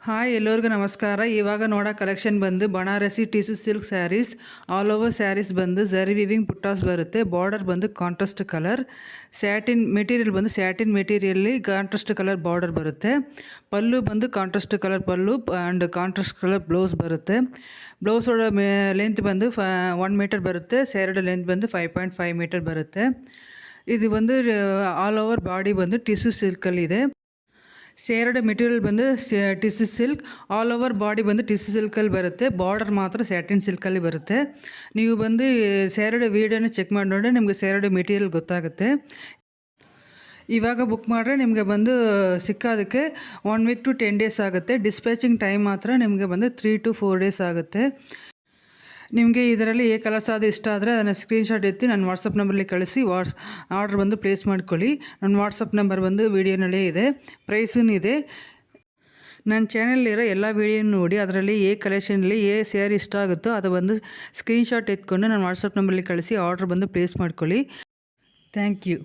Hi ಎಲ್ಲರಿಗೂ ನಮಸ್ಕಾರ. ಇವಾಗ ನೋಡೋ ಕಲೆಕ್ಷನ್ ಬಂದು Banarasi tissue silk sarees. All over sarees ಬಂದು ಝರಿ ವಿವಿಂಗ್ ಪುಟ್ಟಾಸ್ ಬರುತ್ತೆ. ಬಾರ್ಡರ್ ಬಂದು ಕಾಂಟ್ರಾಸ್ಟ್ ಕಲರ್. ಸ್ಯಾಟಿನ್ ಮೆಟೀರಿಯಲ್ ಬಂದು ಸ್ಯಾಟಿನ್ ಮೆಟೀರಿಯಲ್ಲಿ ಕಾಂಟ್ರಾಸ್ಟ್ ಕಲರ್ ಬಾರ್ಡರ್ ಬರುತ್ತೆ. ಪಲ್ಲು ಬಂದು contrast colour pallu and contrast colour blouse ಬರುತ್ತೆ. ಬ್ಲೌಸ್ ಲೆಂತ್ ಬಂದು 1 ಮೀಟರ್ ಬರುತ್ತೆ. ಸ್ಯಾರಿಡ ಲೆಂತ್ ಬಂದು 5.5 ಮೀಟರ್ ಬರುತ್ತೆ. ಇದು ಬಂದು ಆಲ್ ಓವರ್ ಬಾಡಿ ಬಂದು ಟಿಶ್ಯೂ ಸಿಲ್ಕಲ್ಲಿದೆ. ಸೇರಡ ಮೆಟೀರಿಯಲ್ ಬಂದು tissue silk. All over body ಬಂದು ಟಿಶ್ಯೂ ಸಿಲ್ಕಲ್ಲಿ ಬರುತ್ತೆ. ಬಾರ್ಡರ್ ಮಾತ್ರ ಸ್ಯಾಟಿನ್ ಸಿಲ್ಕಲ್ಲಿ ಬರುತ್ತೆ. ನೀವು ಬಂದು ಸೇರಡ ವೀಡಿಯೋನ ಚೆಕ್ ಮಾಡಿ ನೋಡಿ ನಿಮಗೆ ಸೇರಡ ಮೆಟೀರಿಯಲ್ ಗೊತ್ತಾಗುತ್ತೆ. ಇವಾಗ ಬುಕ್ ಮಾಡಿದ್ರೆ ನಿಮಗೆ ಬಂದು ಸಿಕ್ಕೋದಕ್ಕೆ 1 ವೀಕ್ ಟು 10 ಡೇಸ್ ಆಗುತ್ತೆ. ಡಿಸ್ಪ್ಯಾಚಿಂಗ್ ಟೈಮ್ ಮಾತ್ರ ನಿಮಗೆ ಬಂದು 3 to 4 ಡೇಸ್ ಆಗುತ್ತೆ. ನಿಮಗೆ ಇದರಲ್ಲಿ ಕಲರ್ಸ್ ಅದು ಇಷ್ಟ ಆದರೆ ಅದನ್ನು ಸ್ಕ್ರೀನ್ಶಾಟ್ ಎತ್ತಿ ನನ್ನ ವಾಟ್ಸಪ್ ನಂಬರಲ್ಲಿ ಕಳಿಸಿ ಆರ್ಡ್ರ್ ಬಂದು ಪ್ಲೇಸ್ ಮಾಡ್ಕೊಳ್ಳಿ. ನನ್ನ ವಾಟ್ಸಪ್ ನಂಬರ್ ಬಂದು ವೀಡಿಯೋನಲ್ಲೇ ಇದೆ, ಪ್ರೈಸೂ ಇದೆ. ನನ್ನ ಚಾನಲ್ಲಿರೋ ಎಲ್ಲ ವೀಡಿಯೋ ನೋಡಿ ಅದರಲ್ಲಿ ಕಲೆಕ್ಷನಲ್ಲಿ ಸ್ಯಾರಿ ಇಷ್ಟ ಆಗುತ್ತೋ ಅದು ಬಂದು ಸ್ಕ್ರೀನ್ಶಾಟ್ ಎತ್ಕೊಂಡು ನನ್ನ ವಾಟ್ಸಪ್ ನಂಬರಲ್ಲಿ ಕಳಿಸಿ ಆರ್ಡ್ರ್ ಬಂದು ಪ್ಲೇಸ್ ಮಾಡ್ಕೊಳ್ಳಿ. Thank you.